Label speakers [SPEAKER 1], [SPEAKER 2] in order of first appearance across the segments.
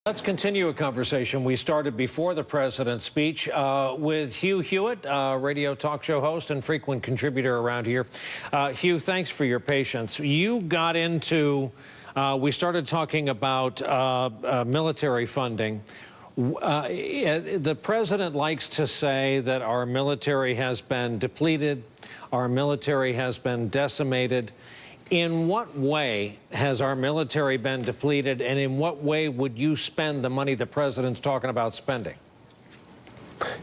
[SPEAKER 1] Let's continue a conversation we started before the president's speech with Hugh Hewitt, radio talk show host and frequent contributor around here. Hugh, thanks for your patience. You got into, we started talking about military funding. The president likes to say that our military has been depleted, our military has been decimated. In what way has our military been depleted, and in what way would you spend the money the president's talking about spending?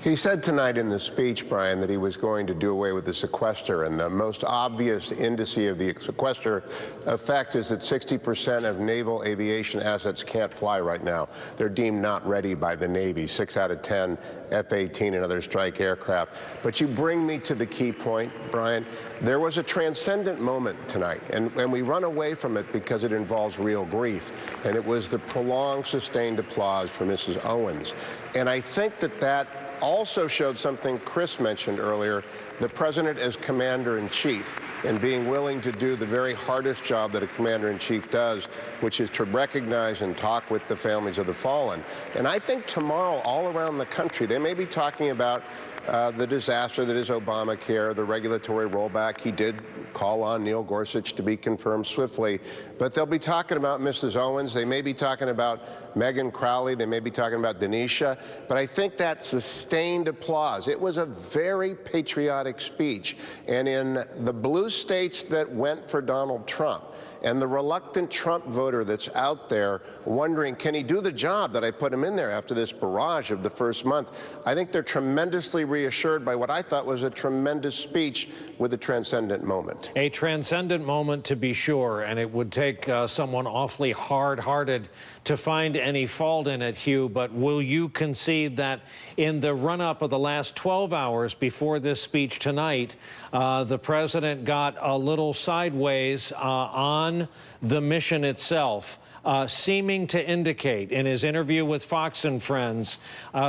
[SPEAKER 2] He said tonight in the speech, Brian, that he was going to do away with the sequester, and the most obvious indice of the sequester effect is that 60% of naval aviation assets can't fly right now. They're deemed not ready by the Navy, 6 out of 10 F-18 and other strike aircraft. But you bring me to the key point, Brian. There was a transcendent moment tonight, and we run away from it because it involves real grief, and it was the prolonged, sustained applause for Mrs. Owens. And I think that also showed something Chris mentioned earlier, the president as commander-in-chief and being willing to do the very hardest job that a commander-in-chief does, which is to recognize and talk with the families of the fallen. And I think tomorrow, all around the country, they may be talking about the disaster that is Obamacare, the regulatory rollback. He did call on Neil Gorsuch to be confirmed swiftly. But they'll be talking about Mrs. Owens. They may be talking about Megan Crowley. They may be talking about Denisha. But I think that sustained applause, it was a very patriotic speech. And in the blue states that went for Donald Trump, and the reluctant Trump voter that's out there wondering, can he do the job that I put him in there after this barrage of the first month? I think they're tremendously reassured by what I thought was a tremendous speech with a transcendent moment.
[SPEAKER 1] A transcendent moment, to be sure, and it would take someone awfully hard-hearted to find any fault in it, Hugh, but will you concede that in the run-up of the last 12 hours before this speech tonight, the president got a little sideways on the mission itself, seeming to indicate in his interview with Fox and Friends,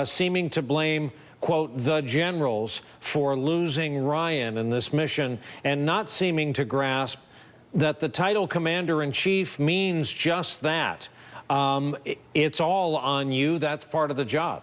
[SPEAKER 1] seeming to blame, quote, the generals for losing Ryan in this mission, and not seeming to grasp that the title commander-in-chief means just that. It's all on you. That's part of the job.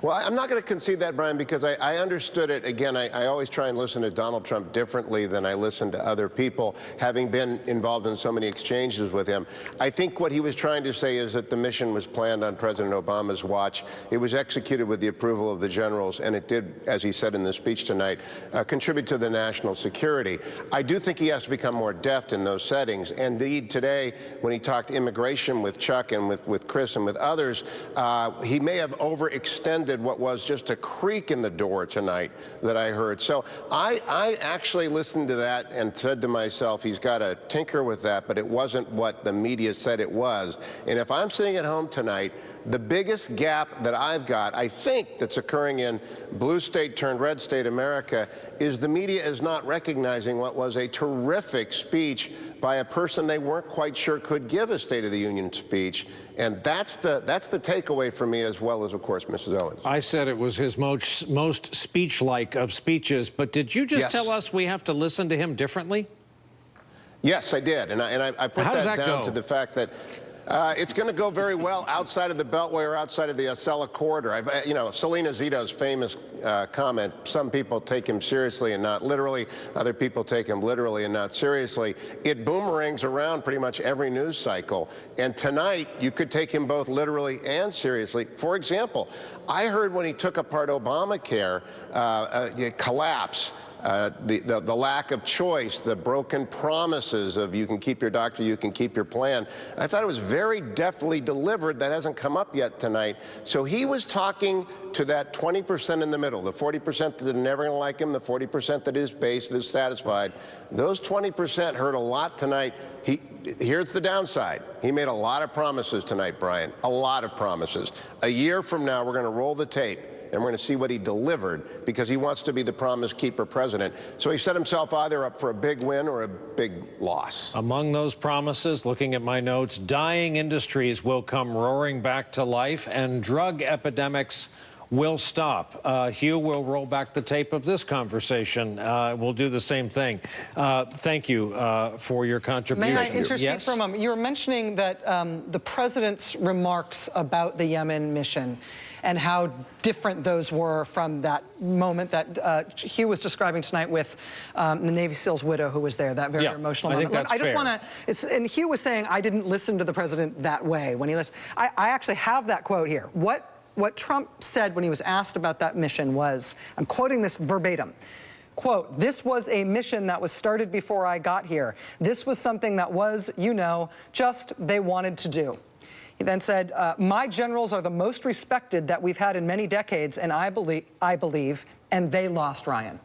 [SPEAKER 2] Well, I'm not going to concede that, Brian, because I understood it. Again, I always try and listen to Donald Trump differently than I listen to other people, having been involved in so many exchanges with him. I think what he was trying to say is that the mission was planned on President Obama's watch. It was executed with the approval of the generals, and it did, as he said in the speech tonight, contribute to the national security. I do think he has to become more deft in those settings. Indeed, today, when he talked immigration with Chuck and with Chris and with others, he may have overextended what was just a creak in the door tonight that I heard. So I actually listened to that and said to myself, he's got to tinker with that, but it wasn't what the media said it was. And if I'm sitting at home tonight, the biggest gap that I've got, I think, that's occurring in blue state turned red state America is the media is not recognizing what was a terrific speech by a person they weren't quite sure could give a State of the Union speech. And that's the takeaway for me, as well as, of course, Mrs. Owens.
[SPEAKER 1] I said it was his most speech-like of speeches, but did you just tell us we have to listen to him differently?
[SPEAKER 2] Yes, I did. And I put that down to the fact that it's going to go very well outside of the Beltway or outside of the Acela corridor. You know, Selena Zito's famous comment, some people take him seriously and not literally, other people take him literally and not seriously. It boomerangs around pretty much every news cycle. And tonight, you could take him both literally and seriously. For example, I heard when he took apart Obamacare, collapse. The lack of choice, the broken promises of you can keep your doctor, you can keep your plan. I thought it was very deftly delivered. That hasn't come up yet tonight. So he was talking to that 20% in the middle, the 40% that are never going to like him, the 40% that is based, that is satisfied. Those 20% heard a lot tonight. Here's the downside. He made a lot of promises tonight, Brian, a lot of promises. A year from now, we're going to roll the tape, and we're going to see what he delivered, because he wants to be the promise keeper president. So he set himself either up for a big win or a big loss.
[SPEAKER 1] Among those promises, looking at my notes, dying industries will come roaring back to life, and drug epidemics will stop. Hugh will roll back the tape of this conversation. We'll do the same thing. Thank you for your contribution.
[SPEAKER 3] May I intercede
[SPEAKER 1] yes?
[SPEAKER 3] for a moment? You were mentioning that the president's remarks about the Yemen mission and how different those were from that moment that Hugh was describing tonight with the Navy SEAL's widow who was there, that very emotional moment.
[SPEAKER 1] I think that's fair.
[SPEAKER 3] want to, and Hugh was saying, I didn't listen to the president that way when he listened. I actually have that quote here. What Trump said when he was asked about that mission was, I'm quoting this verbatim, quote, "This was a mission that was started before I got here. This was something that was, you know, just they wanted to do." He then said, "My generals are the most respected that we've had in many decades, and I believe, and they lost Ryan."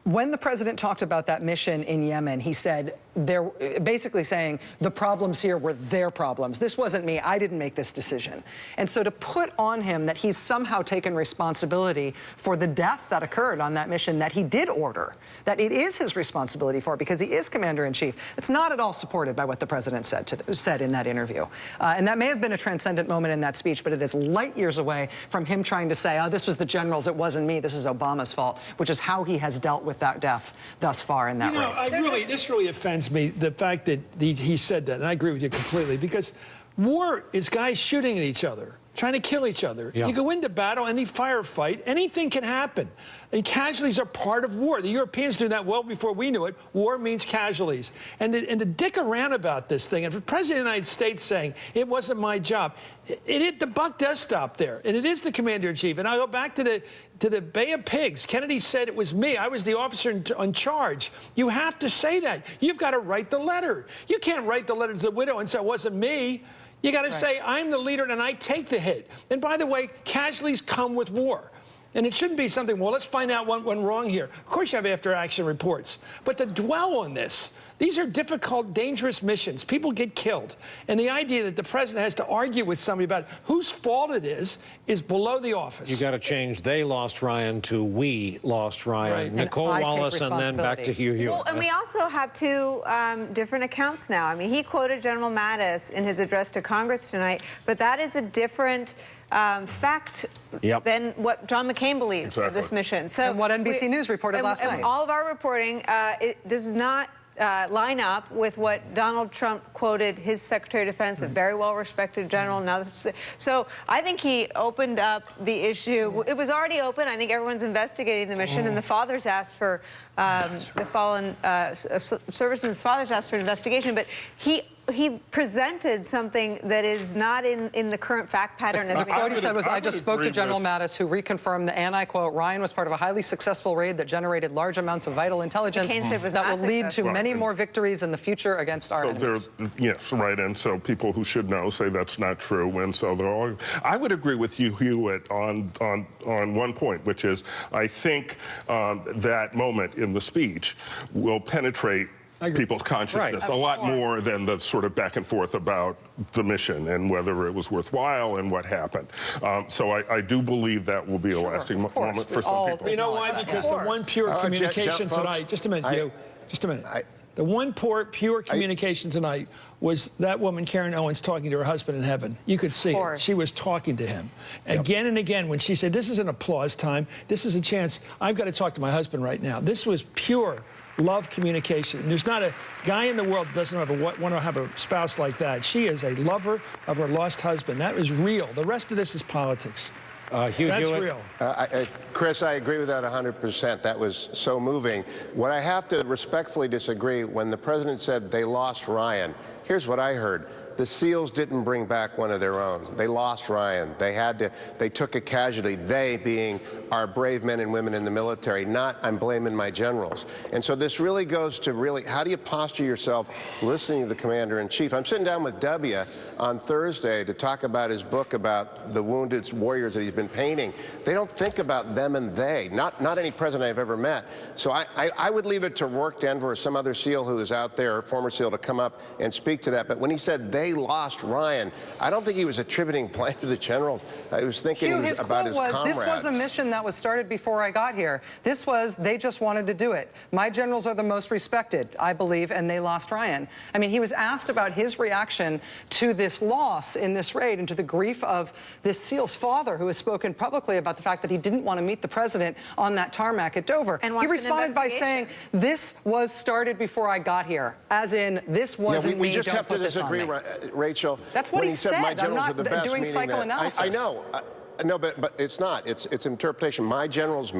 [SPEAKER 3] When the president talked about that mission in Yemen, he said, they're basically saying the problems here were their problems. This wasn't me. I didn't make this decision. And so to put on him that he's somehow taken responsibility for the death that occurred on that mission that he did order, that it is his responsibility for because he is commander-in-chief, it's not at all supported by what the president said in that interview. And that may have been a transcendent moment in that speech, but it is light years away from him trying to say, oh, this was the generals, it wasn't me, this is Obama's fault, which is how he has dealt with that death thus far in that way.
[SPEAKER 4] This really offends me, the fact that he said that, and I agree with you completely, because war is guys shooting at each other, trying to kill each other. Yeah. You go into battle, any firefight, anything can happen. And casualties are part of war. The Europeans knew that well before we knew it. War means casualties. And to dick around about this thing, and for the President of the United States saying, it wasn't my job, the buck does stop there. And it is the commander-in-chief. And I'll go back to the Bay of Pigs. Kennedy said it was me. I was the officer in charge. You have to say that. You've got to write the letter. You can't write the letter to the widow and say, it wasn't me. You got to say, I'm the leader and I take the hit. And by the way, casualties come with war. And it shouldn't be something, well, let's find out what went wrong here. Of course you have after-action reports. But to dwell on this, these are difficult, dangerous missions. People get killed. And the idea that the president has to argue with somebody about whose fault it is below the office.
[SPEAKER 1] You got to change they lost Ryan to we lost Ryan.
[SPEAKER 3] Right.
[SPEAKER 1] Nicole Wallace and then back to Hugh Hewitt.
[SPEAKER 5] Well, and we also have two different accounts now. I mean, he quoted General Mattis in his address to Congress tonight, but that is a different fact than what John McCain believes of this mission. So
[SPEAKER 3] and what NBC News reported last night.
[SPEAKER 5] All of our reporting does not line up with what Donald Trump quoted his Secretary of Defense, a very well-respected general. Now, so I think he opened up the issue. It was already open. I think everyone's investigating the mission, and the fathers asked for the fallen servicemen's fathers asked for an investigation. But he presented something that is not in the current fact pattern. As
[SPEAKER 3] what he said was, I just spoke to General Mattis, who reconfirmed, and I quote, Ryan was part of a highly successful raid that generated large amounts of vital intelligence that will lead to many more victories in the future against our enemies.
[SPEAKER 6] Yes, right, and so people who should know say that's not true, and so they're all... I would agree with Hugh Hewitt on one point, which is I think that moment in the speech will penetrate people's consciousness a lot more than the sort of back and forth about the mission and whether it was worthwhile and what happened. So I do believe that will be a lasting moment for some people.
[SPEAKER 4] You know why? Because the one pure communication tonight, just a minute, Hugh, just a minute. The one pure communication tonight was that woman, Karen Owens, talking to her husband in heaven. You could see it. She was talking to him. Again and again, when she said, this is an applause time, this is a chance, I've got to talk to my husband right now. This was pure love communication. And there's not a guy in the world that doesn't want to have a spouse like that. She is a lover of her lost husband. That is real. The rest of this is politics.
[SPEAKER 1] Hugh
[SPEAKER 4] That's
[SPEAKER 1] Hewitt.
[SPEAKER 4] real.
[SPEAKER 2] Chris, I agree with that 100%. That was so moving. What I have to respectfully disagree, when the president said they lost Ryan, here's what I heard. The SEALs didn't bring back one of their own. They lost Ryan. They took a casualty, they being our brave men and women in the military, not I'm blaming my generals. And so this really goes to how do you posture yourself listening to the commander-in-chief? I'm sitting down with W on Thursday to talk about his book about the wounded warriors that he's been painting. They don't think about them and they, not any president I've ever met. So I would leave it to Rourke Denver or some other SEAL who is out there, former SEAL, to come up and speak to that. But when he said they they lost Ryan. I don't think he was attributing blame to the generals. I was thinking
[SPEAKER 3] Hugh,
[SPEAKER 2] he was
[SPEAKER 3] his
[SPEAKER 2] about
[SPEAKER 3] quote
[SPEAKER 2] his
[SPEAKER 3] was,
[SPEAKER 2] comrades.
[SPEAKER 3] this was a mission that was started before I got here. This was, they just wanted to do it. My generals are the most respected, I believe, and they lost Ryan. I mean, he was asked about his reaction to this loss in this raid and to the grief of this SEAL's father, who has spoken publicly about the fact that he didn't want to meet the president on that tarmac at Dover.
[SPEAKER 5] And
[SPEAKER 3] he responded by saying, this was started before I got here, as in, this wasn't
[SPEAKER 2] we
[SPEAKER 3] me,
[SPEAKER 2] just
[SPEAKER 3] don't
[SPEAKER 2] have to
[SPEAKER 3] put this on
[SPEAKER 2] disagree,
[SPEAKER 3] me.
[SPEAKER 2] Rachel.
[SPEAKER 3] That's what
[SPEAKER 2] when
[SPEAKER 3] he
[SPEAKER 2] said. My
[SPEAKER 3] said.
[SPEAKER 2] generals
[SPEAKER 3] I'm
[SPEAKER 2] are the
[SPEAKER 3] not
[SPEAKER 2] best,
[SPEAKER 3] doing
[SPEAKER 2] meaning that-
[SPEAKER 3] psychoanalysis.
[SPEAKER 2] I know. No, but it's not. It's interpretation. My generals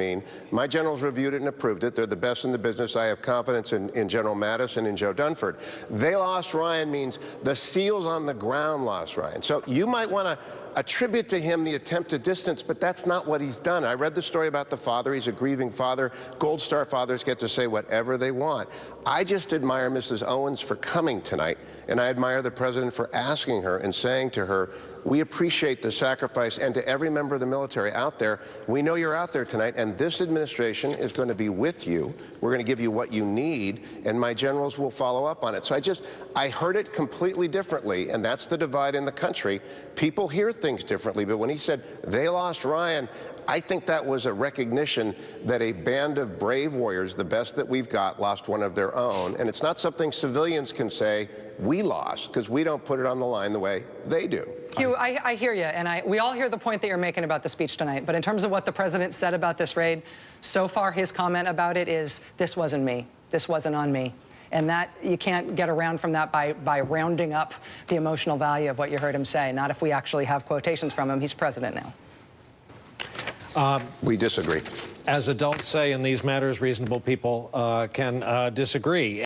[SPEAKER 2] my generals reviewed it and approved it. They're the best in the business. I have confidence in General Mattis and in Joe Dunford. They lost Ryan means the SEALs on the ground lost Ryan. So you might want to attribute to him the attempt to distance, but that's not what he's done. I read the story about the father. He's a grieving father. Gold Star fathers get to say whatever they want. I just admire Mrs. Owens for coming tonight, and I admire the president for asking her and saying to her, we appreciate the sacrifice, and to every member of the military out there, we know you're out there tonight, and this administration is going to be with you. We're going to give you what you need, and my generals will follow up on it. So I heard it completely differently, and that's the divide in the country. People hear things differently, but when he said they lost Ryan, I think that was a recognition that a band of brave warriors, the best that we've got, lost one of their own. And it's not something civilians can say, we lost, because we don't put it on the line the way they do.
[SPEAKER 3] Hugh, I hear you, and we all hear the point that you're making about the speech tonight. But in terms of what the president said about this raid, so far his comment about it is, this wasn't me. This wasn't on me. And that, you can't get around from that by rounding up the emotional value of what you heard him say. Not if we actually have quotations from him. He's president now.
[SPEAKER 2] We disagree.
[SPEAKER 1] As adults say in these matters, reasonable people can disagree.